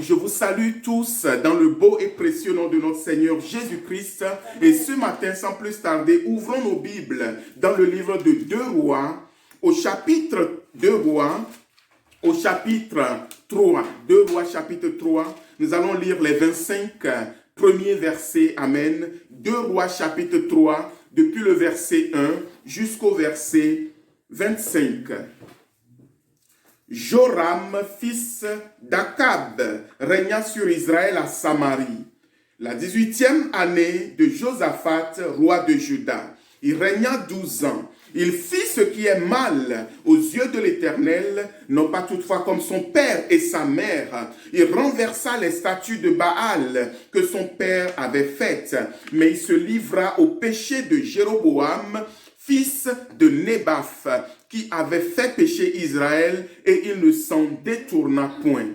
Je vous salue tous dans le beau et précieux nom de notre Seigneur Jésus-Christ. Et ce matin, sans plus tarder, ouvrons nos Bibles dans le livre de 2 Rois, au chapitre 2 Rois, au chapitre 3. 2 Rois, chapitre 3. Nous allons lire les 25 premiers versets. Amen. 2 Rois, chapitre 3, depuis le verset 1 jusqu'au verset 25. Joram, fils d'Akab, régna sur Israël à Samarie. La 18e année de Josaphat, roi de Juda. Il régna 12 ans. Il fit ce qui est mal aux yeux de l'Éternel, non pas toutefois comme son père et sa mère. Il renversa les statues de Baal que son père avait faites, mais il se livra au péché de Jéroboam, fils de Nébaph, qui avait fait pécher Israël, et il ne s'en détourna point.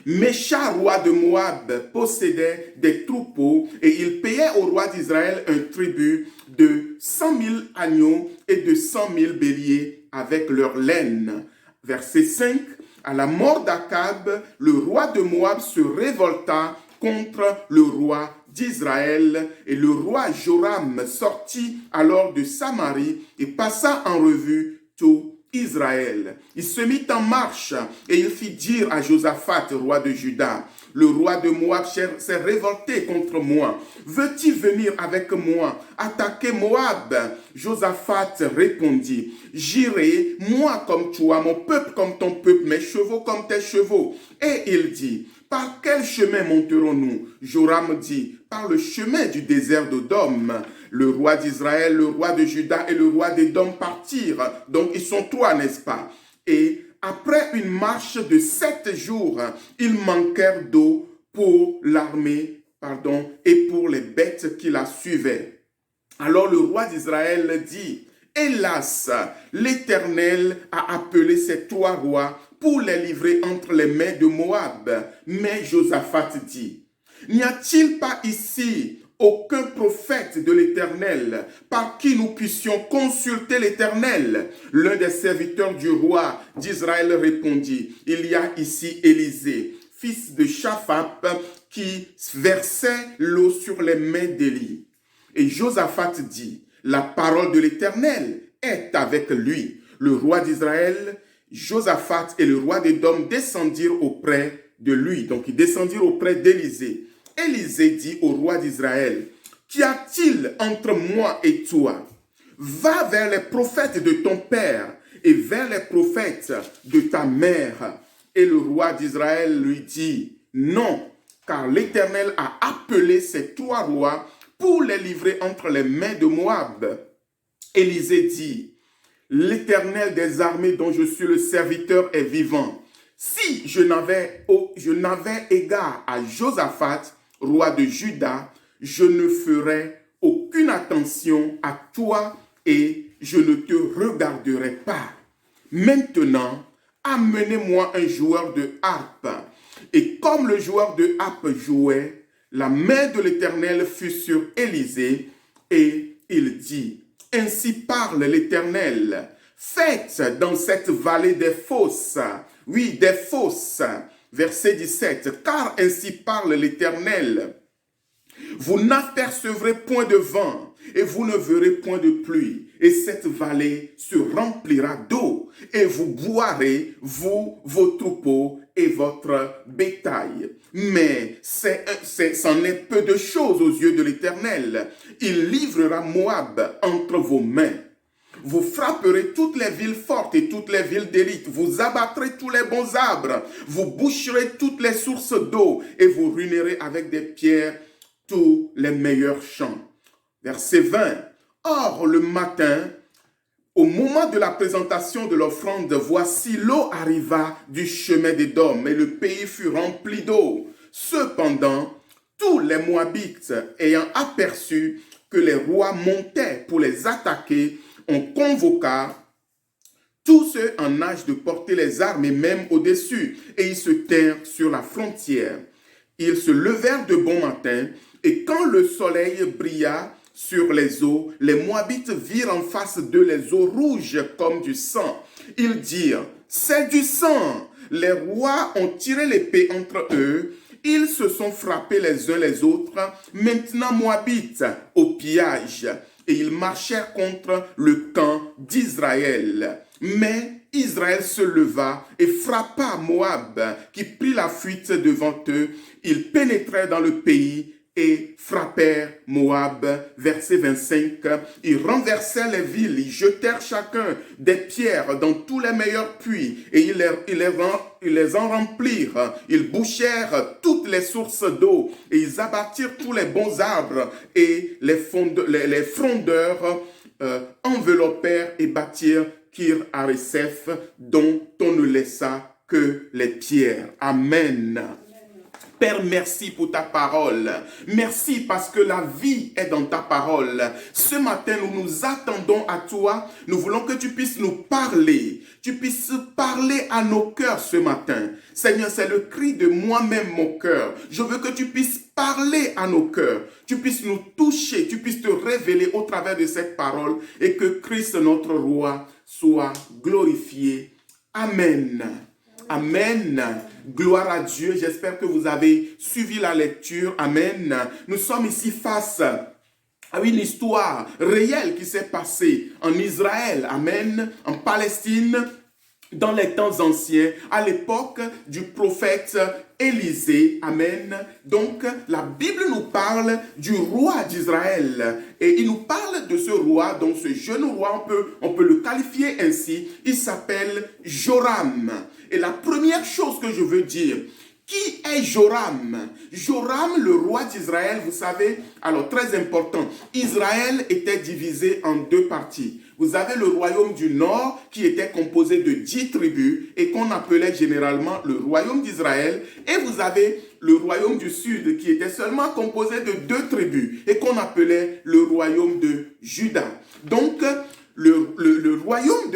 Mécha, roi de Moab, possédait des troupeaux, et il payait au roi d'Israël un tribut de 100 000 agneaux et de 100 000 béliers avec leur laine. Verset 5. À la mort d'Akab, le roi de Moab se révolta contre le roi d'Israël, et le roi Joram sortit alors de Samarie et passa en revue tout Israël. Il se mit en marche et il fit dire à Josaphat, roi de Juda: le roi de Moab s'est révolté contre moi. Veux-tu venir avec moi attaquer Moab? Josaphat répondit: j'irai, moi comme toi, mon peuple comme ton peuple, mes chevaux comme tes chevaux. Et il dit: par quel chemin monterons-nous? Joram dit: par le chemin du désert d'Odom. Le roi d'Israël, le roi de Juda et le roi d'Édom partirent. Donc ils sont trois, n'est-ce pas? Et après une marche de 7 jours, ils manquèrent d'eau pour l'armée, et pour les bêtes qui la suivaient. Alors le roi d'Israël dit: hélas, l'Éternel a appelé ces 3 rois pour les livrer entre les mains de Moab. Mais Josaphat dit: n'y a-t-il pas ici aucun prophète de l'Éternel par qui nous puissions consulter l'Éternel? L'un des serviteurs du roi d'Israël répondit: il y a ici Élisée, fils de Shaphat, qui versait l'eau sur les mains d'Élie. Et Josaphat dit: la parole de l'Éternel est avec lui. Le roi d'Israël, Josaphat et le roi d'Édom descendirent auprès de lui. Donc ils descendirent auprès d'Élisée. Élisée dit au roi d'Israël: qu'y a-t-il entre moi et toi? Va vers les prophètes de ton père et vers les prophètes de ta mère. Et le roi d'Israël lui dit: non, car l'Éternel a appelé ces 3 rois pour les livrer entre les mains de Moab. Élisée dit: l'Éternel des armées dont je suis le serviteur est vivant. Si je n'avais égard à Josaphat, roi de Juda, je ne ferais aucune attention à toi et je ne te regarderai pas. Maintenant, amenez-moi un joueur de harpe. Et comme le joueur de harpe jouait, la main de l'Éternel fut sur Élisée, et il dit: ainsi parle l'Éternel, faites dans cette vallée des fosses. Oui, des fosses. Verset 17. Car ainsi parle l'Éternel: vous n'apercevrez point de vent et vous ne verrez point de pluie. Et cette vallée se remplira d'eau et vous boirez, vous, vos troupeaux et votre bétail. Mais c'en est peu de choses aux yeux de l'Éternel. Il livrera Moab entre vos mains. Vous frapperez toutes les villes fortes et toutes les villes d'élite. Vous abattrez tous les bons arbres. Vous boucherez toutes les sources d'eau et vous ruinerez avec des pierres tous les meilleurs champs. Verset 20. Or, le matin, au moment de la présentation de l'offrande, voici l'eau arriva du chemin d'Édom et le pays fut rempli d'eau. Cependant, tous les Moabites, ayant aperçu que les rois montaient pour les attaquer, on convoqua tous ceux en âge de porter les armes et même au-dessus, et ils se tinrent sur la frontière. Ils se levèrent de bon matin, et quand le soleil brilla sur les eaux, les Moabites virent en face d'eux les eaux rouges comme du sang. Ils dirent: c'est du sang. les rois ont tiré l'épée entre eux. Ils se sont frappés les uns les autres, maintenant Moabites, au pillage. Et ils marchèrent contre le camp d'Israël. Mais Israël se leva et frappa Moab, qui prit la fuite devant eux. Ils pénétrèrent dans le pays et frappèrent Moab. Verset 25. Ils renversèrent les villes, ils jetèrent chacun des pierres dans tous les meilleurs puits et ils les en remplirent. Ils bouchèrent toutes les sources d'eau et ils abattirent tous les bons arbres et les frondeurs enveloppèrent et bâtirent Kir Hareseph, dont on ne laissa que les pierres. Amen. Père, merci pour ta parole. Merci parce que la vie est dans ta parole. Ce matin, nous nous attendons à toi. Nous voulons que tu puisses nous parler. Tu puisses parler à nos cœurs ce matin. Seigneur, c'est le cri de moi-même, mon cœur. Je veux que tu puisses parler à nos cœurs. Tu puisses nous toucher. Tu puisses te révéler au travers de cette parole et que Christ, notre roi, soit glorifié. Amen. Amen. Gloire à Dieu. J'espère que vous avez suivi la lecture. Amen. Nous sommes ici face à une histoire réelle qui s'est passée en Israël. Amen. En Palestine, dans les temps anciens, à l'époque du prophète Élisée. Amen. Donc, la Bible nous parle du roi d'Israël. Et il nous parle de ce roi, donc ce jeune roi, on peut le qualifier ainsi. Il s'appelle Joram. Et la première chose que je veux dire, qui est Joram? Joram, le roi d'Israël, vous savez, alors très important, Israël était divisé en deux parties. Vous avez le royaume du nord qui était composé de 10 tribus et qu'on appelait généralement le royaume d'Israël. Et vous avez le royaume du sud qui était seulement composé de 2 tribus et qu'on appelait le royaume de Juda. Donc, le royaume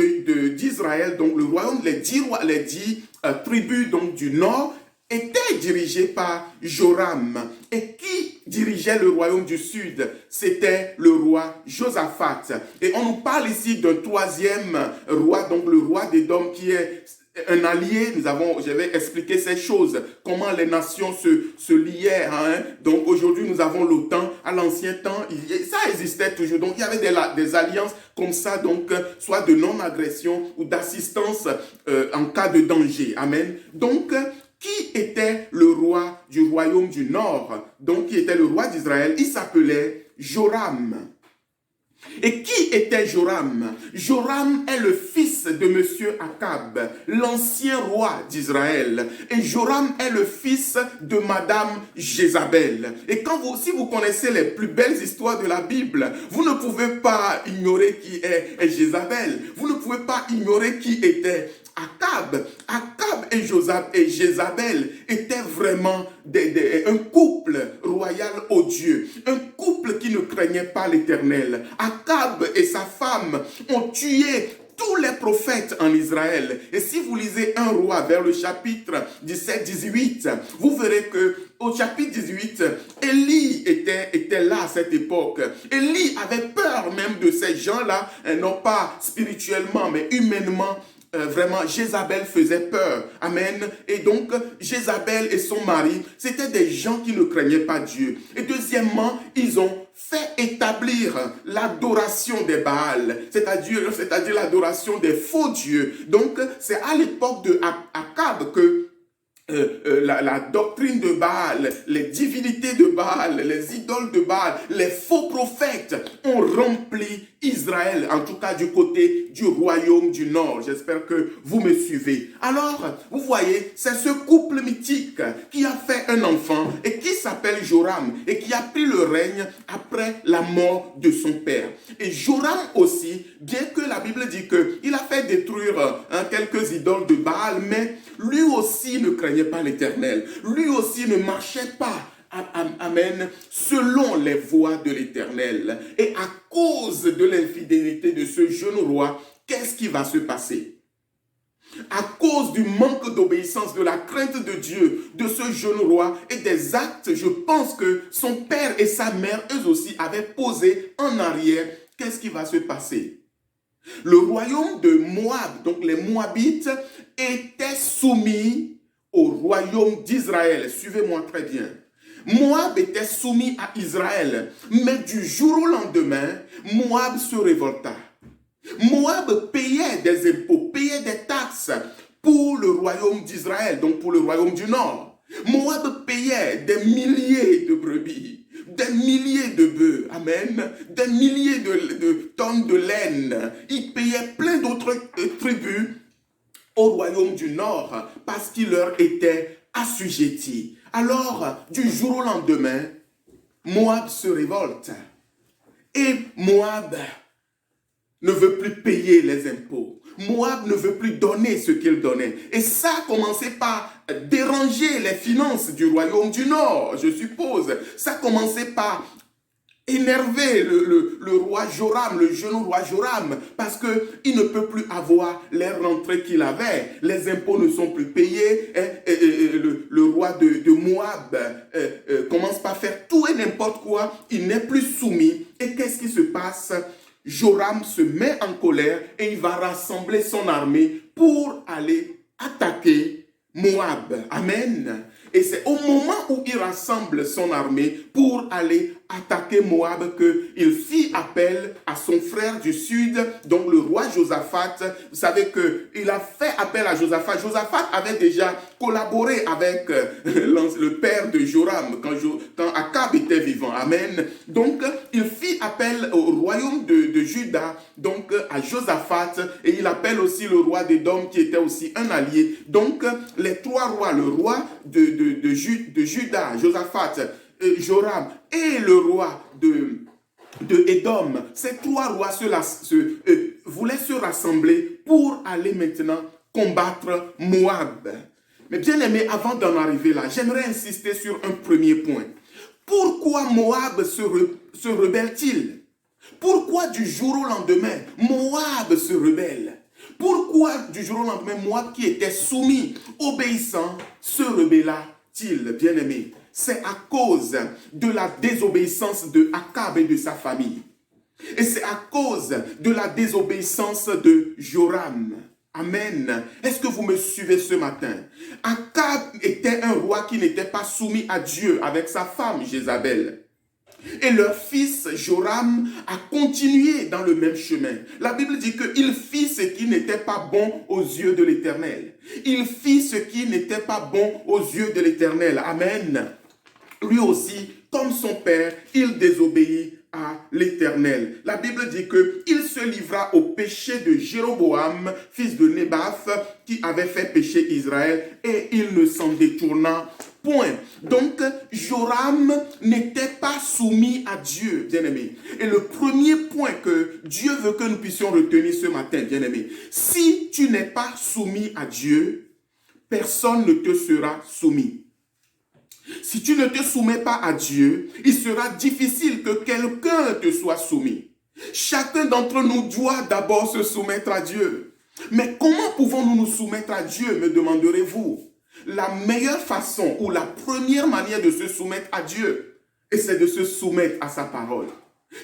d'Israël, donc le royaume, les 10 tribus donc, du nord, était dirigé par Joram. Et qui dirigeait le royaume du sud? C'était le roi Josaphat. Et on nous parle ici d'un troisième roi, donc le roi d'Édom qui est un allié. Je vais expliquer ces choses, comment les nations se liaient. Hein? Donc aujourd'hui, nous avons l'OTAN. À l'ancien temps, ça existait toujours. Donc il y avait des alliances comme ça, donc soit de non-agression ou d'assistance en cas de danger. Amen. Donc, qui était le roi du royaume du nord? Donc, qui était le roi d'Israël? Il s'appelait Joram. Et qui était Joram? Joram est le fils de monsieur Akab, l'ancien roi d'Israël. Et Joram est le fils de madame Jézabel. Et si vous connaissez les plus belles histoires de la Bible, vous ne pouvez pas ignorer qui est Jézabel. Vous ne pouvez pas ignorer qui était Akab. Akab et Jézabel étaient vraiment un couple royal odieux, un couple qui ne craignait pas l'Éternel. Akab et sa femme ont tué tous les prophètes en Israël. Et si vous lisez 1 roi vers le chapitre 17-18, vous verrez que au chapitre 18, Élie était là à cette époque. Élie avait peur même de ces gens-là, non pas spirituellement, mais humainement. Vraiment, Jézabel faisait peur. Amen. Et donc, Jézabel et son mari, c'était des gens qui ne craignaient pas Dieu. Et deuxièmement, ils ont fait établir l'adoration des Baals, c'est-à-dire l'adoration des faux dieux. Donc, c'est à l'époque de Akab que la doctrine de Baal, les divinités de Baal, les idoles de Baal, les faux prophètes ont rempli Israël, en tout cas du côté du royaume du nord. J'espère que vous me suivez. Alors, vous voyez, c'est ce couple mythique qui a fait un enfant et qui s'appelle Joram et qui a pris le règne après la mort de son père. Et Joram aussi, bien que la Bible dit qu'il a fait détruire quelques idoles de Baal, mais lui aussi ne craignait pas l'Éternel. Lui aussi ne marchait pas, amen, selon les voies de l'Éternel. Et à cause de l'infidélité de ce jeune roi, qu'est-ce qui va se passer? À cause du manque d'obéissance, de la crainte de Dieu, de ce jeune roi et des actes, je pense que son père et sa mère, eux aussi, avaient posé en arrière. Qu'est-ce qui va se passer? Le royaume de Moab, donc les Moabites, était soumis au royaume d'Israël. Suivez-moi très bien. Moab était soumis à Israël, mais du jour au lendemain, Moab se révolta. Moab payait des impôts, payait des taxes pour le royaume d'Israël, donc pour le royaume du Nord. Moab payait des milliers de brebis, des milliers de bœufs, amen, des milliers de tonnes de laine. Il payait plein d'autres tribus au royaume du Nord parce qu'il leur était assujetti. Alors, du jour au lendemain, Moab se révolte. Et Moab ne veut plus payer les impôts. Moab ne veut plus donner ce qu'il donnait. Et ça a commencé par déranger les finances du royaume du Nord, je suppose. Ça a commencé par énerver le roi Joram, le jeune roi Joram, parce qu'il ne peut plus avoir les rentrées qu'il avait. Les impôts ne sont plus payés. Le roi de Moab commence par faire tout et n'importe quoi. Il n'est plus soumis. Et qu'est-ce qui se passe? Joram se met en colère et il va rassembler son armée pour aller attaquer Moab. Amen. Et c'est au moment où il rassemble son armée pour aller attaquer Moab qu'il fit appel à son frère du sud, donc le roi Josaphat. Vous savez qu'il a fait appel à Josaphat. Josaphat avait déjà collaboré avec le père de Joram quand Akab était vivant. Amen. Donc, il fit appel au royaume de Juda, donc à Josaphat, et il appelle aussi le roi d'Édom qui était aussi un allié. Donc, les trois rois, le roi de Juda, Josaphat, Joram et le roi de Édom, ces trois rois voulaient se rassembler pour aller maintenant combattre Moab. Mais bien aimé, avant d'en arriver là, j'aimerais insister sur un premier point. Pourquoi Moab se rebelle-t-il? Pourquoi du jour au lendemain, Moab se rebelle? Pourquoi du jour au lendemain, Moab qui était soumis, obéissant, se rebella-t-il, bien aimé? C'est à cause de la désobéissance de Akab et de sa famille. Et c'est à cause de la désobéissance de Joram. Amen. Est-ce que vous me suivez ce matin? Akab était un roi qui n'était pas soumis à Dieu avec sa femme Jézabel. Et leur fils Joram a continué dans le même chemin. La Bible dit qu'il fit ce qui n'était pas bon aux yeux de l'Éternel. Il fit ce qui n'était pas bon aux yeux de l'Éternel. Amen. Lui aussi, comme son père, il désobéit à l'Éternel. La Bible dit qu'il se livra au péché de Jéroboam, fils de Nébath, qui avait fait pécher Israël, et il ne s'en détourna point. Donc, Joram n'était pas soumis à Dieu, bien-aimé. Et le premier point que Dieu veut que nous puissions retenir ce matin, bien-aimé, si tu n'es pas soumis à Dieu, personne ne te sera soumis. Si tu ne te soumets pas à Dieu, il sera difficile que quelqu'un te soit soumis. Chacun d'entre nous doit d'abord se soumettre à Dieu. Mais comment pouvons-nous nous soumettre à Dieu, me demanderez-vous? La meilleure façon ou la première manière de se soumettre à Dieu, et c'est de se soumettre à sa parole.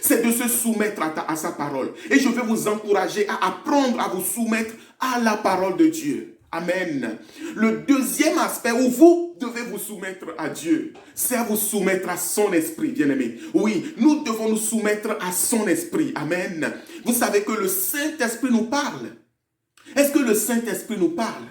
C'est de se soumettre à sa parole. Et je vais vous encourager à apprendre à vous soumettre à la parole de Dieu. Amen. Le deuxième aspect où vous devez vous soumettre à Dieu, c'est à vous soumettre à son esprit, bien-aimé. Oui, nous devons nous soumettre à son esprit. Amen. Vous savez que le Saint-Esprit nous parle. Est-ce que le Saint-Esprit nous parle?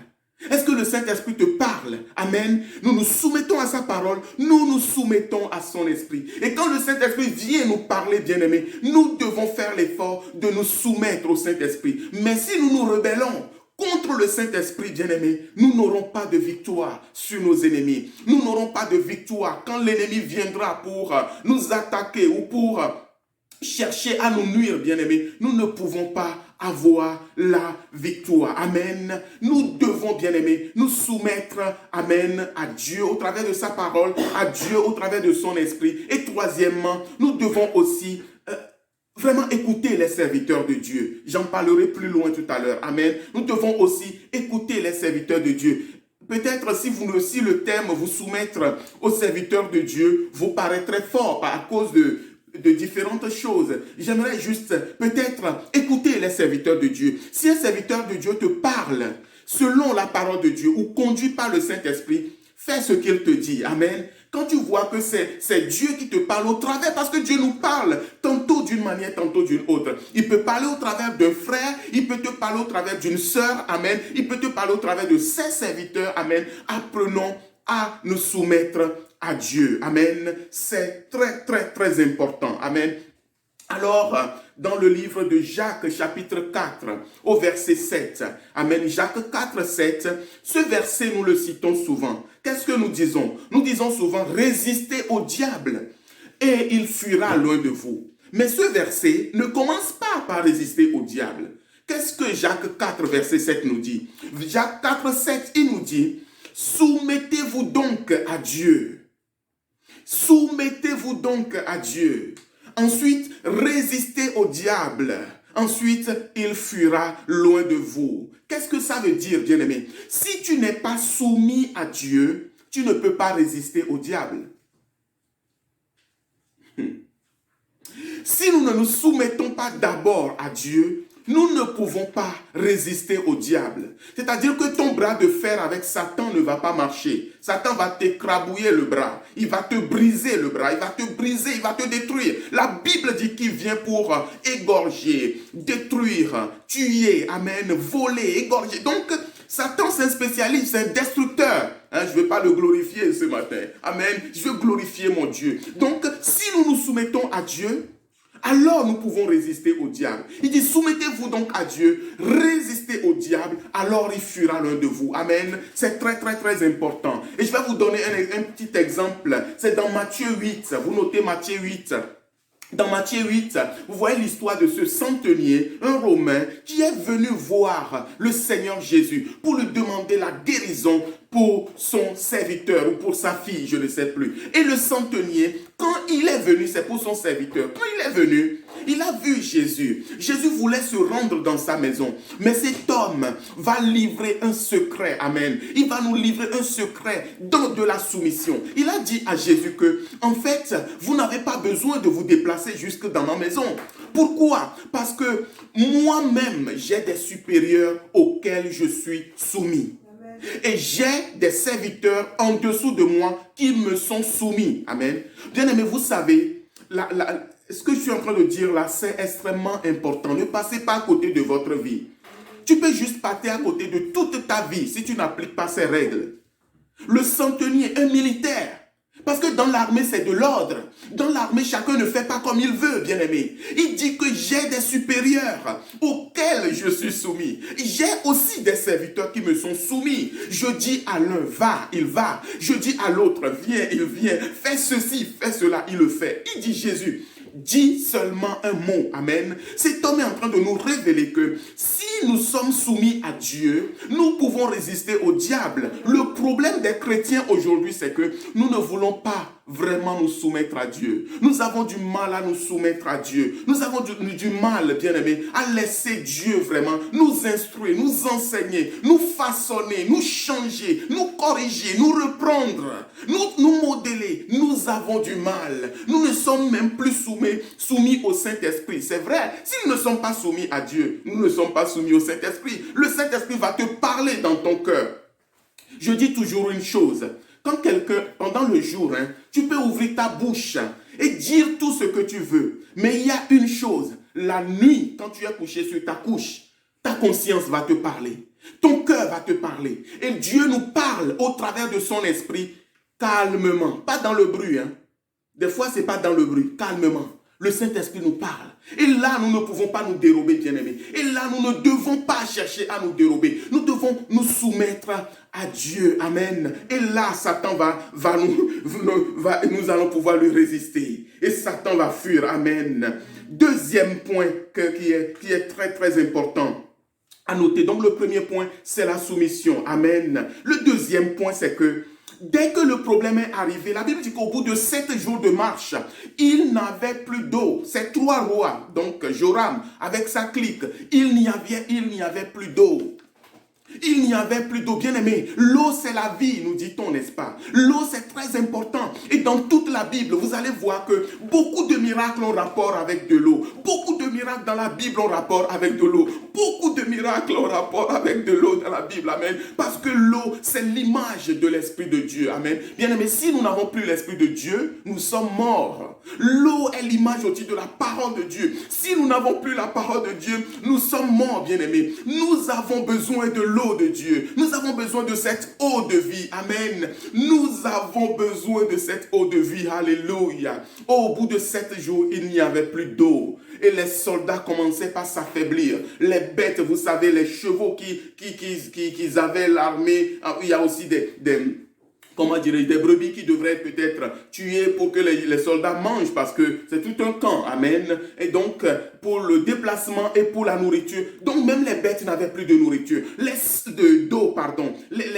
Est-ce que le Saint-Esprit te parle? Amen. Nous nous soumettons à sa parole, nous nous soumettons à son esprit. Et quand le Saint-Esprit vient nous parler, bien-aimé, nous devons faire l'effort de nous soumettre au Saint-Esprit. Mais si nous nous rebellons contre le Saint-Esprit, bien-aimé, nous n'aurons pas de victoire sur nos ennemis. Nous n'aurons pas de victoire quand l'ennemi viendra pour nous attaquer ou pour chercher à nous nuire, bien-aimé. Nous ne pouvons pas avoir la victoire. Amen. Nous devons, bien-aimés, nous soumettre, amen, à Dieu au travers de sa parole, à Dieu au travers de son esprit. Et troisièmement, nous devons aussi vraiment écouter les serviteurs de Dieu. J'en parlerai plus loin tout à l'heure. Amen. Nous devons aussi écouter les serviteurs de Dieu. Peut-être si le terme vous soumettre aux serviteurs de Dieu vous paraît très fort à cause de différentes choses. J'aimerais juste peut-être écouter les serviteurs serviteur de Dieu, si un serviteur de Dieu te parle selon la parole de Dieu ou conduit par le Saint-Esprit, fais ce qu'il te dit. Amen. Quand tu vois que c'est Dieu qui te parle au travers, parce que Dieu nous parle tantôt d'une manière, tantôt d'une autre. Il peut parler au travers d'un frère, il peut te parler au travers d'une sœur, amen. Il peut te parler au travers de ses serviteurs, amen. Apprenons à nous soumettre à Dieu, amen. C'est très, très, très important, amen. Alors, dans le livre de Jacques, chapitre 4, au verset 7, amen, Jacques 4, 7, ce verset, nous le citons souvent. Qu'est-ce que nous disons? Nous disons souvent, résistez au diable et il fuira loin de vous. Mais ce verset ne commence pas par résister au diable. Qu'est-ce que Jacques 4, verset 7 nous dit? Jacques 4, 7, il nous dit, soumettez-vous donc à Dieu. Soumettez-vous donc à Dieu. Ensuite, résistez au diable. Ensuite, il fuira loin de vous. Qu'est-ce que ça veut dire, bien-aimé? Si tu n'es pas soumis à Dieu, tu ne peux pas résister au diable. Si nous ne nous soumettons pas d'abord à Dieu, nous ne pouvons pas résister au diable. C'est-à-dire que ton bras de fer avec Satan ne va pas marcher. Satan va t'écrabouiller le bras. Il va te briser le bras. Il va te briser, il va te détruire. La Bible dit qu'il vient pour égorger, détruire, tuer, amen, voler, égorger. Donc, Satan, c'est un spécialiste, c'est un destructeur. Je ne vais pas le glorifier ce matin. Amen. Je veux glorifier mon Dieu. Donc, si nous nous soumettons à Dieu, alors nous pouvons résister au diable. Il dit, soumettez-vous donc à Dieu, résistez au diable, alors il fuira l'un de vous. Amen. C'est très, très, très important. Et je vais vous donner un petit exemple. C'est dans Matthieu 8. Vous notez Matthieu 8. Dans Matthieu 8, vous voyez l'histoire de ce centenier, un Romain, qui est venu voir le Seigneur Jésus pour lui demander la guérison pour son serviteur ou pour sa fille, je ne sais plus. Et le centenier, quand il est venu, c'est pour son serviteur, quand il est venu, il a vu Jésus. Jésus voulait se rendre dans sa maison. Mais cet homme va livrer un secret. Amen. Il va nous livrer un secret dans de la soumission. Il a dit à Jésus que, en fait, vous n'avez pas besoin de vous déplacer jusque dans ma maison. Pourquoi? Parce que moi-même, j'ai des supérieurs auxquels je suis soumis. Et j'ai des serviteurs en dessous de moi qui me sont soumis. Amen. Bien aimé, vous savez, ce que je suis en train de dire là, c'est extrêmement important. Ne passez pas à côté de votre vie. Tu peux juste passer à côté de toute ta vie si tu n'appliques pas ces règles. Le centenier, un militaire. Parce que dans l'armée, c'est de l'ordre. Dans l'armée, chacun ne fait pas comme il veut, bien-aimé. Il dit que j'ai des supérieurs auxquels je suis soumis. J'ai aussi des serviteurs qui me sont soumis. Je dis à l'un, va, il va. Je dis à l'autre, viens, il vient. Fais ceci, fais cela, il le fait. Il dit Jésus, dis seulement un mot. Amen. Cet homme est en train de nous révéler que si nous sommes soumis à Dieu, nous pouvons résister au diable. Le problème des chrétiens aujourd'hui, c'est que nous ne voulons pas vraiment nous soumettre à Dieu. Nous avons du mal à nous soumettre à Dieu. Nous avons du mal, bien-aimés, à laisser Dieu vraiment nous instruire, nous enseigner, nous façonner, nous changer, nous corriger, nous reprendre, nous modeler. Nous avons du mal. Nous ne sommes même plus soumis au Saint-Esprit. C'est vrai, si nous ne sommes pas soumis à Dieu, nous ne sommes pas soumis au Saint-Esprit. Le Saint-Esprit va te parler dans ton cœur. Je dis toujours une chose. Quand quelqu'un, pendant le jour, tu peux ouvrir ta bouche et dire tout ce que tu veux. Mais il y a une chose. La nuit, quand tu es couché sur ta couche, ta conscience va te parler. Ton cœur va te parler. Et Dieu nous parle au travers de son esprit calmement. Pas dans le bruit. Des fois, ce n'est pas dans le bruit. Calmement. Le Saint-Esprit nous parle. Et là, nous ne pouvons pas nous dérober, bien-aimés. Et là, nous ne devons pas chercher à nous dérober. Nous devons nous soumettre à Dieu. Amen. Et là, Satan nous allons pouvoir lui résister. Et Satan va fuir. Amen. Deuxième point qui est très, très important à noter. Donc, le premier point, c'est la soumission. Amen. Le deuxième point, c'est que dès que le problème est arrivé, la Bible dit qu'au bout de 7 jours de marche, il n'avait plus d'eau. Ces 3 rois, donc Joram avec sa clique, il n'y avait plus d'eau. Il n'y avait plus d'eau. Bien-aimé, l'eau c'est la vie, nous dit-on, n'est-ce pas? L'eau c'est très important. Et dans toute la Bible, vous allez voir que beaucoup de miracles ont rapport avec de l'eau. Beaucoup de de miracles dans la Bible ont rapport avec de l'eau. Beaucoup de miracles ont rapport avec de l'eau dans la Bible. Amen. Parce que l'eau, c'est l'image de l'Esprit de Dieu. Amen. Bien aimé, si nous n'avons plus l'Esprit de Dieu, nous sommes morts. L'eau est l'image aussi de la parole de Dieu. Si nous n'avons plus la parole de Dieu, nous sommes morts, bien aimés. Nous avons besoin de l'eau de Dieu. Nous avons besoin de cette eau de vie. Amen. Nous avons besoin de cette eau de vie. Alléluia. Au bout de 7 jours, il n'y avait plus d'eau. Et les soldats commençaient par s'affaiblir. Les bêtes, vous savez, les chevaux qui avaient l'armée. Il y a aussi comment dirais des brebis qui devraient être peut-être tuées pour que les soldats mangent parce que c'est tout un camp. Amen. Et donc, pour le déplacement et pour la nourriture. Donc, même les bêtes n'avaient plus de nourriture. Les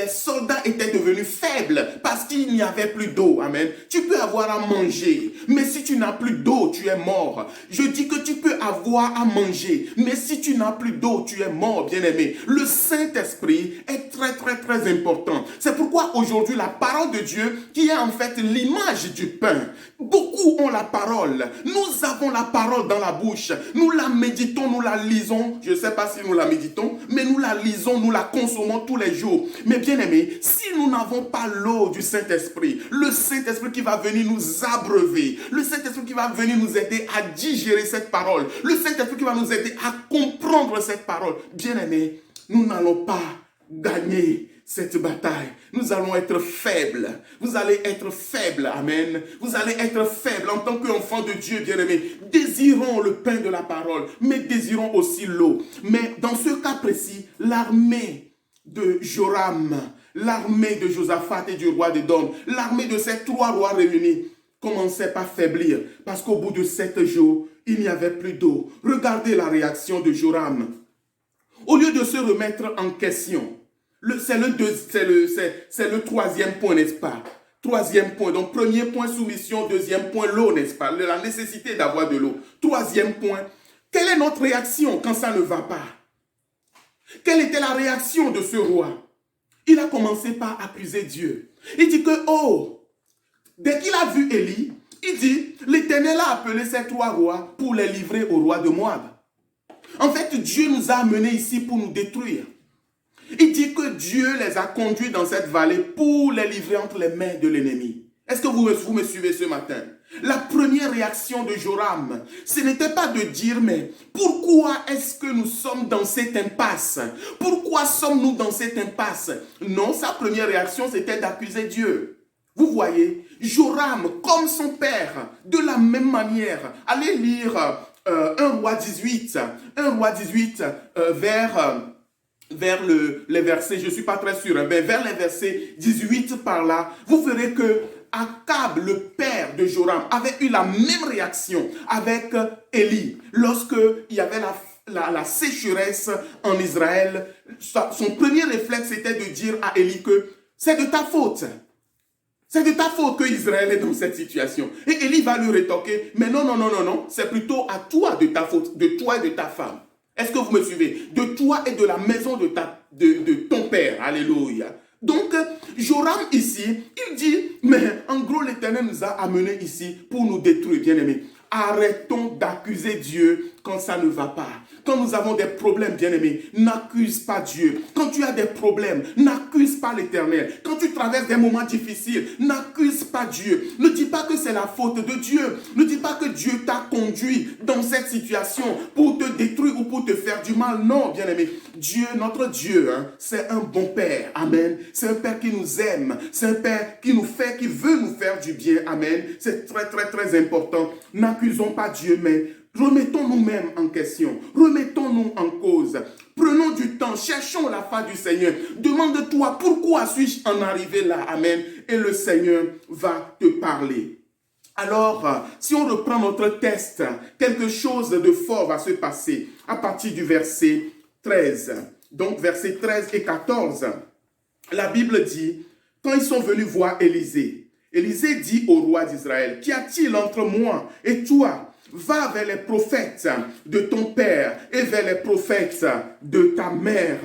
soldats étaient devenus faibles parce qu'il n'y avait plus d'eau. Amen. Tu peux avoir à manger, mais si tu n'as plus d'eau, tu es mort. Je dis que tu peux avoir à manger, mais si tu n'as plus d'eau, tu es mort, bien-aimé. Le Saint-Esprit est très, très, très important. C'est pourquoi aujourd'hui, la parole de Dieu, qui est en fait l'image du pain. Beaucoup ont la parole. Nous avons la parole dans la bouche. Nous la méditons, nous la lisons. Je ne sais pas si nous la méditons, mais nous la lisons, nous la consommons tous les jours. Mais bien aimé, si nous n'avons pas l'eau du Saint-Esprit, le Saint-Esprit qui va venir nous abreuver, le Saint-Esprit qui va venir nous aider à digérer cette parole, le Saint-Esprit qui va nous aider à comprendre cette parole, bien aimé, nous n'allons pas gagner cette bataille. Nous allons être faibles. Vous allez être faibles. Amen. Vous allez être faibles en tant qu'enfants de Dieu, bien-aimés. Désirons le pain de la parole, mais désirons aussi l'eau. Mais dans ce cas précis, l'armée de Joram, l'armée de Josaphat et du roi d'Édom, l'armée de ces 3 rois réunis commençait par faiblir parce qu'au bout de 7 jours, il n'y avait plus d'eau. Regardez la réaction de Joram. Au lieu de se remettre en question, c'est le 3e point, n'est-ce pas? 3e point. Donc, 1er point, soumission. 2e point, l'eau, n'est-ce pas? La nécessité d'avoir de l'eau. 3e point, quelle est notre réaction quand ça ne va pas? Quelle était la réaction de ce roi? Il a commencé par accuser Dieu. Il dit que, dès qu'il a vu Élie, il dit, l'Éternel a appelé ces 3 rois pour les livrer au roi de Moab. En fait, Dieu nous a amenés ici pour nous détruire. Il dit que Dieu les a conduits dans cette vallée pour les livrer entre les mains de l'ennemi. Est-ce que vous me suivez ce matin? La première réaction de Joram, ce n'était pas de dire, mais pourquoi est-ce que nous sommes dans cette impasse? Pourquoi sommes-nous dans cette impasse? Non, sa première réaction, c'était d'accuser Dieu. Vous voyez, Joram, comme son père, de la même manière, allez lire 1 roi 18, vers les versets, je ne suis pas très sûr, mais vers les versets 18 par là, vous verrez que Akab, le père de Joram, avait eu la même réaction avec Élie. Lorsqu'il y avait la sécheresse en Israël, son premier réflexe était de dire à Élie que c'est de ta faute. C'est de ta faute que Israël est dans cette situation. Et Élie va lui rétorquer, mais non, c'est plutôt à toi de ta faute, de toi et de ta femme. Est-ce que vous me suivez? De toi et de la maison de ton père. Alléluia. Donc, Joram ici, il dit, mais en gros, l'Éternel nous a amenés ici pour nous détruire, bien-aimés. Arrêtons d'accuser Dieu quand ça ne va pas. Quand nous avons des problèmes, bien-aimés, n'accuse pas Dieu. Quand tu as des problèmes, n'accuse pas l'Éternel. Quand tu traverses des moments difficiles, n'accuse pas Dieu. Ne dis pas que c'est la faute de Dieu. Ne dis pas que Dieu t'a conduit dans cette situation pour te détruire ou pour te faire du mal. Non, bien-aimé. Dieu, notre Dieu, c'est un bon Père. Amen. C'est un Père qui nous aime. C'est un Père qui veut nous faire du bien. Amen. C'est très, très, très important. N'accusons pas Dieu, mais remettons nous-mêmes en question. Remettons-nous en cause. Prenons du temps. Cherchons la face du Seigneur. Demande-toi pourquoi suis-je en arrivé là. Amen. Et le Seigneur va te parler. Alors, si on reprend notre test, quelque chose de fort va se passer à partir du verset 13. Donc, versets 13 et 14. La Bible dit, quand ils sont venus voir Élisée, Élisée dit au roi d'Israël, qu'y a-t-il entre moi et toi? Va vers les prophètes de ton père et vers les prophètes de ta mère.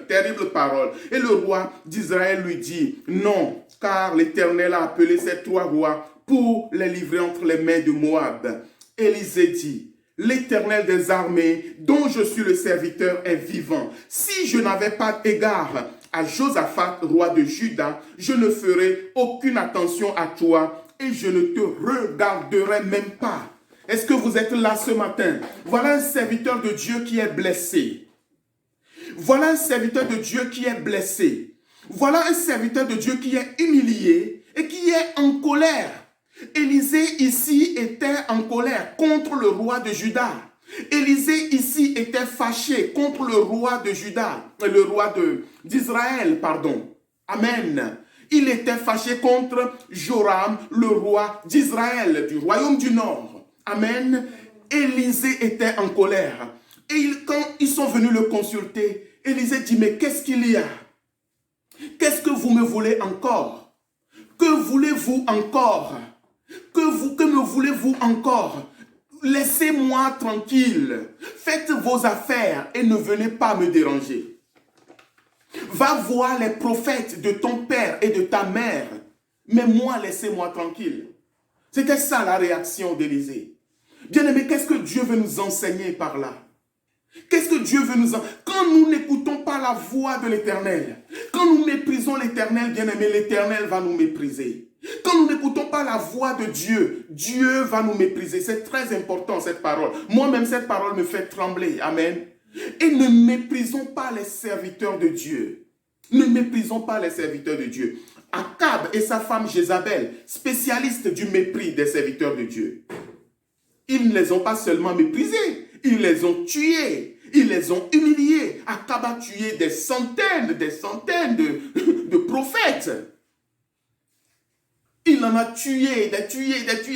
Terrible parole. Et le roi d'Israël lui dit, non, car l'Éternel a appelé ces 3 rois pour les livrer entre les mains de Moab. Élisée dit, l'Éternel des armées, dont je suis le serviteur, est vivant. Si je n'avais pas égard à Josaphat, roi de Juda, je ne ferais aucune attention à toi et je ne te regarderai même pas. Est-ce que vous êtes là ce matin? Voilà un serviteur de Dieu qui est blessé. Voilà un serviteur de Dieu qui est blessé. Voilà un serviteur de Dieu qui est humilié et qui est en colère. Élisée ici était en colère contre le roi de Juda. Élisée ici était fâché contre le roi de Juda, le roi d'Israël, pardon. Amen. Il était fâché contre Joram, le roi d'Israël, du royaume du Nord. Amen. Élisée était en colère. Et quand ils sont venus le consulter, Élisée dit, mais qu'est-ce qu'il y a? Qu'est-ce que vous me voulez encore? Que voulez-vous encore? Que me voulez-vous encore? Laissez-moi tranquille. Faites vos affaires et ne venez pas me déranger. Va voir les prophètes de ton père et de ta mère. Mais moi, laissez-moi tranquille. C'était ça la réaction d'Élisée. Bien-aimé, qu'est-ce que Dieu veut nous enseigner par là? Qu'est-ce que Dieu veut nous enseigner? Quand nous n'écoutons pas la voix de l'Éternel, quand nous méprisons l'Éternel, bien-aimé, l'Éternel va nous mépriser. Quand nous n'écoutons pas la voix de Dieu, Dieu va nous mépriser. C'est très important cette parole. Moi-même, cette parole me fait trembler. Amen. Et ne méprisons pas les serviteurs de Dieu. Ne méprisons pas les serviteurs de Dieu. Akab et sa femme Jézabel, spécialistes du mépris des serviteurs de Dieu. Ils ne les ont pas seulement méprisés, ils les ont tués, ils les ont humiliés. Akab a tué des centaines de prophètes. Il en a tué.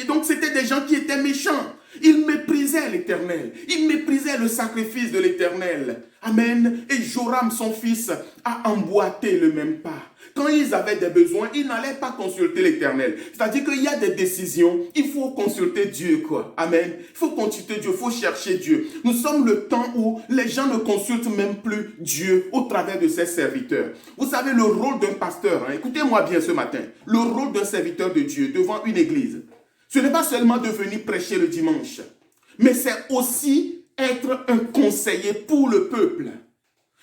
Donc c'était des gens qui étaient méchants. Ils méprisaient l'Éternel. Ils méprisaient le sacrifice de l'Éternel. Amen. Et Joram, son fils, a emboîté le même pas. Quand ils avaient des besoins, ils n'allaient pas consulter l'Éternel. C'est-à-dire qu'il y a des décisions, il faut consulter Dieu, quoi. Amen. Il faut consulter Dieu, il faut chercher Dieu. Nous sommes le temps où les gens ne consultent même plus Dieu au travers de ses serviteurs. Vous savez, le rôle d'un pasteur, écoutez-moi bien ce matin, le rôle d'un serviteur de Dieu devant une église, ce n'est pas seulement de venir prêcher le dimanche, mais c'est aussi être un conseiller pour le peuple.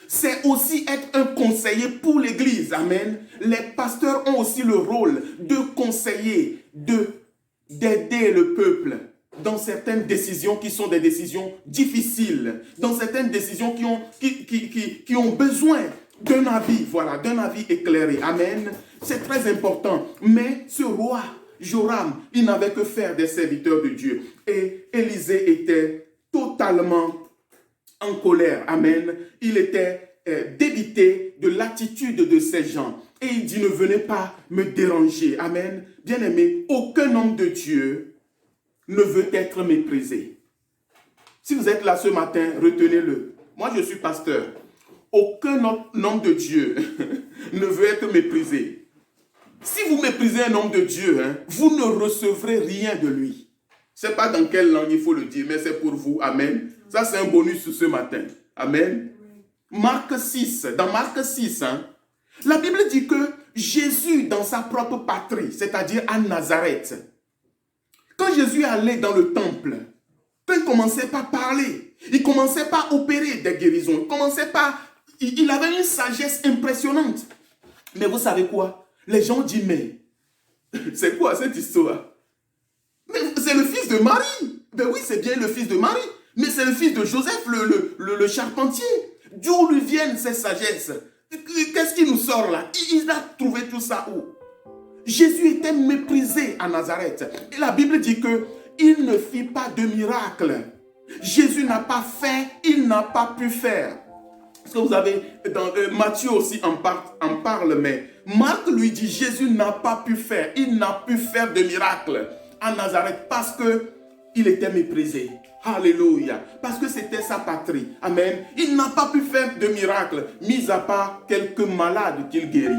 C'est aussi être un conseiller pour l'église. Amen. Les pasteurs ont aussi le rôle de conseiller, d'aider le peuple dans certaines décisions qui sont des décisions difficiles, dans certaines décisions qui ont besoin d'un avis, voilà, d'un avis éclairé. Amen. C'est très important. Mais ce roi, Joram, il n'avait que faire des serviteurs de Dieu. Et Élisée était totalement en colère. Amen. Il était débité de l'attitude de ces gens. Et il dit, ne venez pas me déranger. Amen. Bien-aimé, aucun homme de Dieu ne veut être méprisé. Si vous êtes là ce matin, retenez-le. Moi, je suis pasteur. Aucun homme de Dieu ne veut être méprisé. Si vous méprisez un homme de Dieu, vous ne recevrez rien de lui. Je ne sais pas dans quelle langue il faut le dire, mais c'est pour vous. Amen. Ça, c'est un bonus ce matin. Amen. Marc 6, dans Marc 6, la Bible dit que Jésus, dans sa propre patrie, c'est-à-dire à Nazareth, quand Jésus allait dans le temple, quand il ne commençait pas à parler, il ne commençait pas à opérer des guérisons, il avait une sagesse impressionnante. Mais vous savez quoi? Les gens disent, mais c'est quoi cette histoire? Mais c'est le fils de Marie. Ben oui, c'est bien le fils de Marie. Mais c'est le fils de Joseph, le charpentier. D'où lui viennent ces sagesses? Qu'est-ce qui nous sort là? Il a trouvé tout ça où? Jésus était méprisé à Nazareth. Et la Bible dit qu'il ne fit pas de miracle. Jésus n'a pas fait, il n'a pas pu faire. Parce que vous avez, dans Matthieu aussi en parle, mais Marc lui dit, Jésus n'a pas pu faire, il n'a pu faire de miracle à Nazareth parce qu'il était méprisé. Alléluia. Parce que c'était sa patrie. Amen. Il n'a pas pu faire de miracle, mis à part quelques malades qu'il guérit.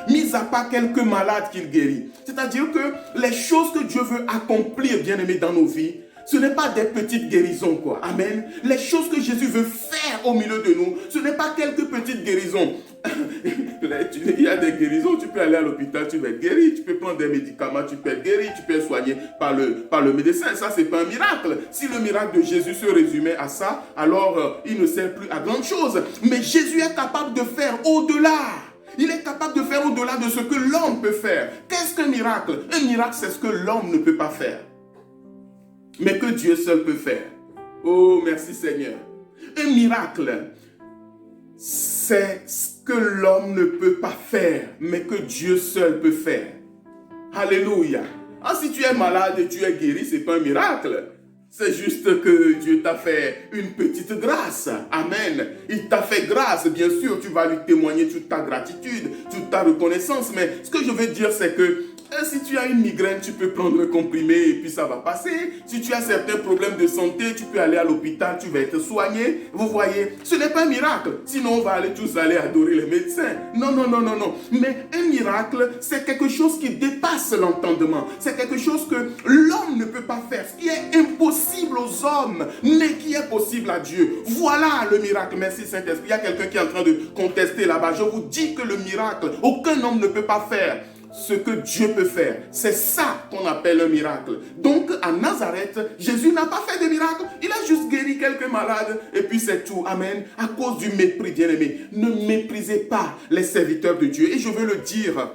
Mis à part quelques malades qu'il guérit. C'est-à-dire que les choses que Dieu veut accomplir, bien-aimés, dans nos vies, ce n'est pas des petites guérisons, quoi. Amen. Les choses que Jésus veut faire au milieu de nous, ce n'est pas quelques petites guérisons. Il y a des guérisons, tu peux aller à l'hôpital, tu vas être guéri, tu peux prendre des médicaments, tu peux être guéri, tu peux être soigné par le médecin. Ça, c'est pas un miracle. Si le miracle de Jésus se résumait à ça, alors il ne sert plus à grande chose. Mais Jésus est capable de faire au-delà. Il est capable de faire au-delà de ce que l'homme peut faire. Qu'est-ce qu'un miracle? Un miracle, c'est ce que l'homme ne peut pas faire, mais que Dieu seul peut faire. Oh, merci Seigneur. Un miracle, c'est ce que l'homme ne peut pas faire, mais que Dieu seul peut faire. Alléluia. Ah, si tu es malade et tu es guéri, ce n'est pas un miracle. C'est juste que Dieu t'a fait une petite grâce. Amen. Il t'a fait grâce, bien sûr. Tu vas lui témoigner toute ta gratitude, toute ta reconnaissance. Mais ce que je veux dire, c'est que si tu as une migraine, tu peux prendre le comprimé et puis ça va passer. Si tu as certains problèmes de santé, tu peux aller à l'hôpital, tu vas être soigné. Vous voyez, ce n'est pas un miracle. Sinon, on va tous aller adorer les médecins. Non, non, non, non, non. Mais un miracle, c'est quelque chose qui dépasse l'entendement. C'est quelque chose que l'homme ne peut pas faire. Ce qui est impossible aux hommes, mais qui est possible à Dieu. Voilà le miracle. Merci Saint-Esprit. Il y a quelqu'un qui est en train de contester là-bas. Je vous dis que le miracle, aucun homme ne peut pas faire ce que Dieu peut faire. C'est ça qu'on appelle un miracle. Donc, à Nazareth, Jésus n'a pas fait de miracle. Il a juste guéri quelques malades et puis c'est tout. Amen. À cause du mépris, bien-aimé. Ne méprisez pas les serviteurs de Dieu. Et je veux le dire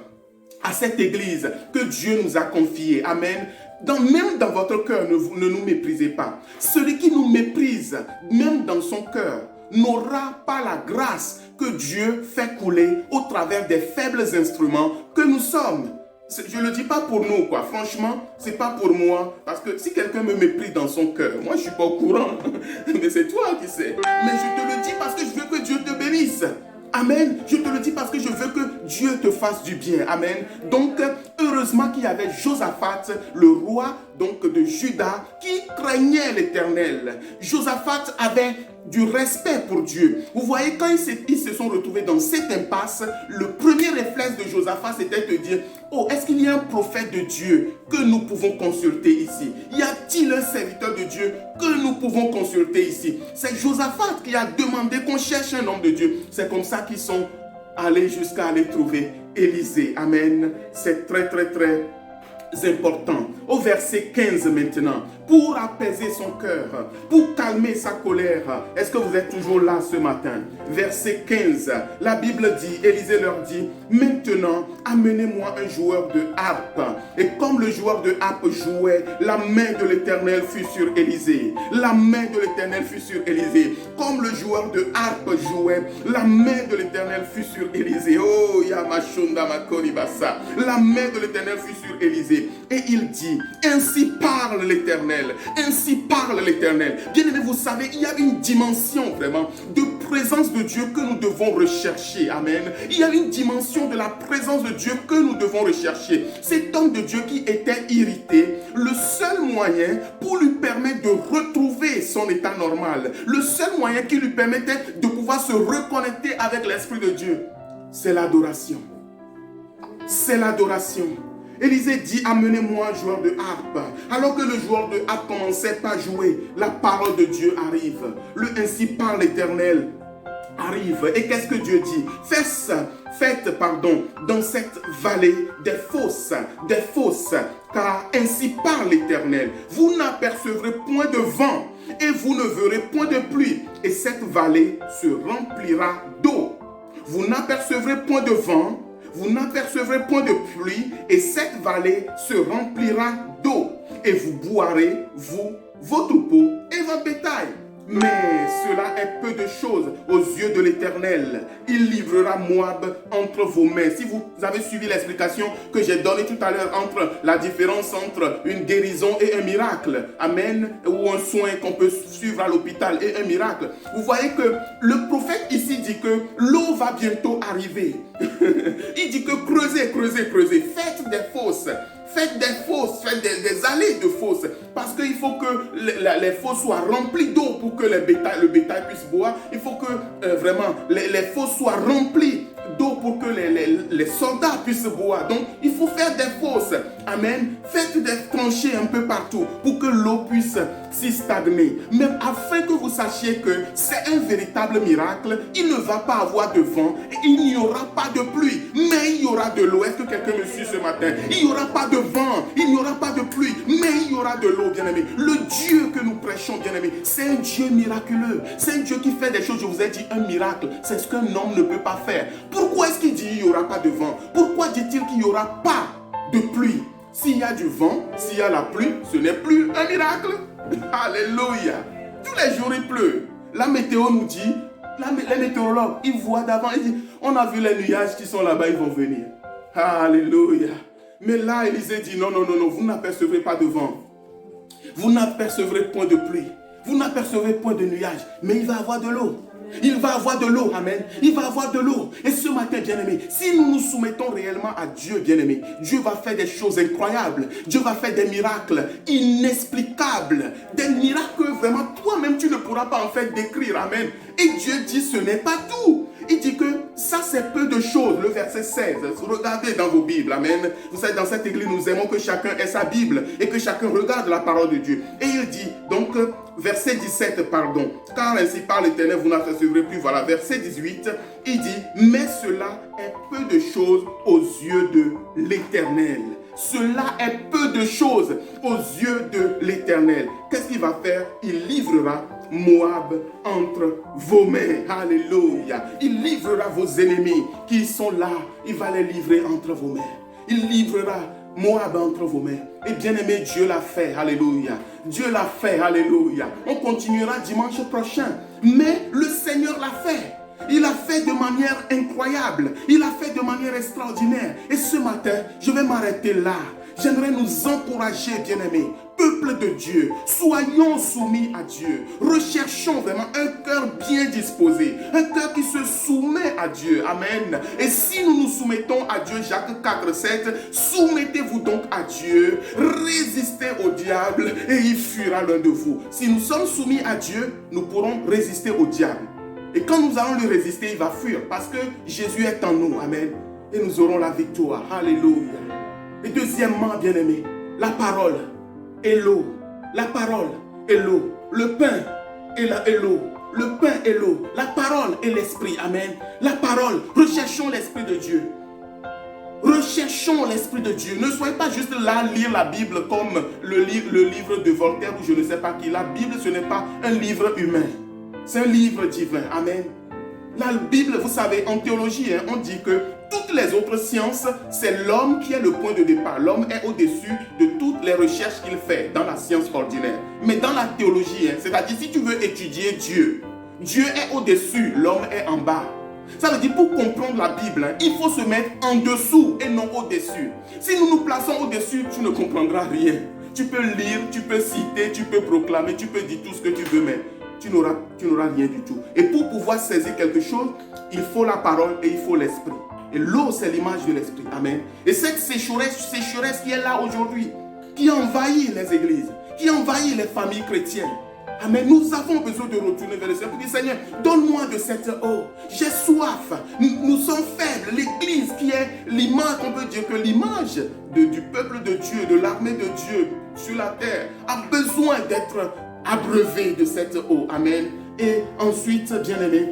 à cette église que Dieu nous a confiée. Amen. Même dans votre cœur, ne nous méprisez pas. Celui qui nous méprise, même dans son cœur, n'aura pas la grâce que Dieu fait couler au travers des faibles instruments que nous sommes. Je ne le dis pas pour nous, quoi. Franchement, ce n'est pas pour moi. Parce que si quelqu'un me méprise dans son cœur, moi, je ne suis pas au courant. Mais c'est toi qui sais. Mais je te le dis parce que je veux que Dieu te bénisse. Amen. Je te le dis parce que je veux que Dieu te fasse du bien. Amen. Donc, heureusement qu'il y avait Josaphat, le roi donc de Juda, qui craignait l'Éternel. Josaphat avait du respect pour Dieu. Vous voyez, quand ils se sont retrouvés dans cette impasse, le premier réflexe de Josaphat, c'était de dire, oh, est-ce qu'il y a un prophète de Dieu que nous pouvons consulter ici? Y a-t-il un serviteur de Dieu que nous pouvons consulter ici? C'est Josaphat qui a demandé qu'on cherche un homme de Dieu. C'est comme ça qu'ils sont allés jusqu'à aller trouver Élisée. Amen. C'est très, très, très important. Au verset 15 maintenant, pour apaiser son cœur, pour calmer sa colère. Est-ce que vous êtes toujours là ce matin? Verset 15, la Bible dit, Élisée leur dit, maintenant amenez-moi un joueur de harpe. Et comme le joueur de harpe jouait, la main de l'Éternel fut sur Élisée. La main de l'Éternel fut sur Élisée. Comme le joueur de harpe jouait, la main de l'Éternel fut sur Élisée. Oh, Yamashunda Makoribasa. La main de l'Éternel fut sur Élisée. Et il dit, ainsi parle l'Éternel. Ainsi parle l'Éternel. Bien-aimés, vous savez, il y a une dimension vraiment de présence de Dieu que nous devons rechercher. Amen. Il y a une dimension de la présence de Dieu que nous devons rechercher. Cet homme de Dieu qui était irrité, le seul moyen pour lui permettre de retrouver son état normal, le seul moyen qui lui permettait de pouvoir se reconnecter avec l'Esprit de Dieu, c'est l'adoration. C'est l'adoration. Élisée dit, amenez-moi un joueur de harpe. Alors que le joueur de harpe commençait à jouer, la parole de Dieu arrive. Le ainsi parle l'Éternel arrive. Et qu'est-ce que Dieu dit? Faites, dans cette vallée des fosses, car ainsi parle l'Éternel. Vous n'apercevrez point de vent et vous ne verrez point de pluie. Et cette vallée se remplira d'eau. Vous n'apercevrez point de vent, vous n'apercevrez point de pluie, et cette vallée se remplira d'eau. Et vous boirez, vous, vos troupeaux et vos bétail. Mais cela est peu de choses aux yeux de l'Éternel. Il livrera Moab entre vos mains. Si vous avez suivi l'explication que j'ai donnée tout à l'heure entre la différence entre une guérison et un miracle, amen, ou un soin qu'on peut suivre à l'hôpital et un miracle, vous voyez que le prophète ici dit que l'eau va bientôt arriver. Il dit que creusez, faites des fosses. Faites des fosses, faites des allées de fosses. Parce qu'il faut que les fosses soient remplies d'eau pour que le bétail puisse boire. Il faut que vraiment les fosses soient remplies d'eau pour que les soldats puissent boire. Donc, il faut faire des fosses. Amen. Faites des tranchées un peu partout pour que l'eau puisse s'y stagner. Mais afin que vous sachiez que c'est un véritable miracle, il ne va pas avoir de vent et il n'y aura pas de pluie, mais il y aura de l'eau. Est-ce que quelqu'un me suit ce matin? Il n'y aura pas de vent, il n'y aura pas de pluie, mais il y aura de l'eau, bien-aimé. Le Dieu que nous prêchons, bien-aimé, c'est un Dieu miraculeux. C'est un Dieu qui fait des choses, je vous ai dit, un miracle. C'est ce qu'un homme ne peut pas faire. Pourquoi est-ce qu'il dit qu'il n'y aura pas de vent? Pourquoi dit-il qu'il n'y aura pas de pluie? S'il y a du vent, s'il y a la pluie, ce n'est plus un miracle. Alléluia. Tous les jours, il pleut. La météo nous dit, les météorologues, ils voient d'avant, ils disent, on a vu les nuages qui sont là-bas, ils vont venir. Alléluia. Mais là, Élisée dit, non, non, non, non, vous n'apercevrez pas de vent. Vous n'apercevrez point de pluie. Vous n'apercevrez point de nuages. Mais il va avoir de l'eau. Il va avoir de l'eau, amen. Il va avoir de l'eau. Et ce matin, bien-aimé, si nous nous soumettons réellement à Dieu, bien-aimé, Dieu va faire des choses incroyables. Dieu va faire des miracles inexplicables. Des miracles que vraiment, toi-même, tu ne pourras pas en fait décrire, amen. Et Dieu dit, ce n'est pas tout. Il dit que ça, c'est peu de choses. Le verset 16. Regardez dans vos Bibles. Amen. Vous savez, dans cette église, nous aimons que chacun ait sa Bible et que chacun regarde la parole de Dieu. Et il dit, donc, verset 17, pardon. Car ainsi parle l'Éternel, vous n'apercevrez plus. Voilà, verset 18. Il dit, mais cela est peu de choses aux yeux de l'Éternel. Cela est peu de choses aux yeux de l'Éternel. Qu'est-ce qu'il va faire? Il livrera Moab entre vos mains. Alléluia. Il livrera vos ennemis qui sont là. Il va les livrer entre vos mains. Il livrera Moab entre vos mains. Et bien aimé, Dieu l'a fait. Alléluia. Dieu l'a fait. Alléluia. On continuera dimanche prochain. Mais le Seigneur l'a fait. Il a fait de manière incroyable. Il a fait de manière extraordinaire. Et ce matin, je vais m'arrêter là. J'aimerais nous encourager, bien-aimés, peuple de Dieu. Soyons soumis à Dieu. Recherchons vraiment un cœur bien disposé. Un cœur qui se soumet à Dieu. Amen. Et si nous nous soumettons à Dieu, Jacques 4, 7, soumettez-vous donc à Dieu. Résistez au diable et il fuira l'un de vous. Si nous sommes soumis à Dieu, nous pourrons résister au diable. Et quand nous allons lui résister, il va fuir. Parce que Jésus est en nous. Amen. Et nous aurons la victoire. Alléluia. Et deuxièmement, bien-aimé, la parole et l'eau. La parole et l'eau. Le pain et l'eau. Le pain et l'eau. La parole et l'esprit. Amen. La parole. Recherchons l'esprit de Dieu. Recherchons l'esprit de Dieu. Ne soyez pas juste là à lire la Bible comme le livre de Voltaire ou je ne sais pas qui. La Bible, ce n'est pas un livre humain. C'est un livre divin. Amen. La Bible, vous savez, en théologie, on dit que toutes les autres sciences, c'est l'homme qui est le point de départ. L'homme est au-dessus de toutes les recherches qu'il fait dans la science ordinaire. Mais dans la théologie, c'est-à-dire si tu veux étudier Dieu, Dieu est au-dessus, l'homme est en bas. Ça veut dire pour comprendre la Bible, il faut se mettre en dessous et non au-dessus. Si nous nous plaçons au-dessus, tu ne comprendras rien. Tu peux lire, tu peux citer, tu peux proclamer, tu peux dire tout ce que tu veux, mais tu n'auras rien du tout. Et pour pouvoir saisir quelque chose, il faut la parole et il faut l'esprit. Et l'eau, c'est l'image de l'esprit. Amen. Et cette sécheresse qui est là aujourd'hui, qui envahit les églises, qui envahit les familles chrétiennes. Amen. Nous avons besoin de retourner vers le Seigneur. Pour dire, Seigneur, donne-moi de cette eau. J'ai soif. Nous sommes faibles. L'Église qui est l'image, on peut dire que l'image du peuple de Dieu, de l'armée de Dieu sur la terre, a besoin d'être abreuvée de cette eau. Amen. Et ensuite, bien-aimés,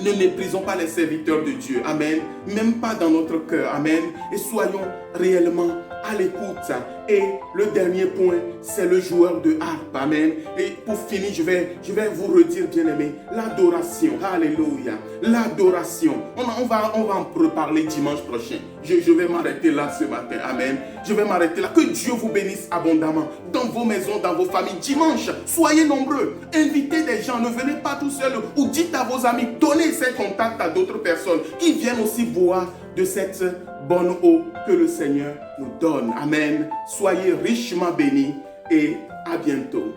ne méprisons pas les serviteurs de Dieu. Amen. Même pas dans notre cœur. Amen. Et soyons réellement à l'écoute. Et le dernier point, c'est le joueur de harpe. Amen. Et pour finir, je vais vous redire, bien-aimés, l'adoration. Alléluia. L'adoration. On va en reparler dimanche prochain. Je vais m'arrêter là ce matin. Amen. Je vais m'arrêter là. Que Dieu vous bénisse abondamment. Dans vos maisons, dans vos familles. Dimanche, soyez nombreux. Invitez des gens. Ne venez pas tout seul. Ou dites à vos amis. Donnez ces contacts à d'autres personnes qui viennent aussi boire de cette bonne eau que le Seigneur nous donne. Amen. Soyez richement bénis et à bientôt.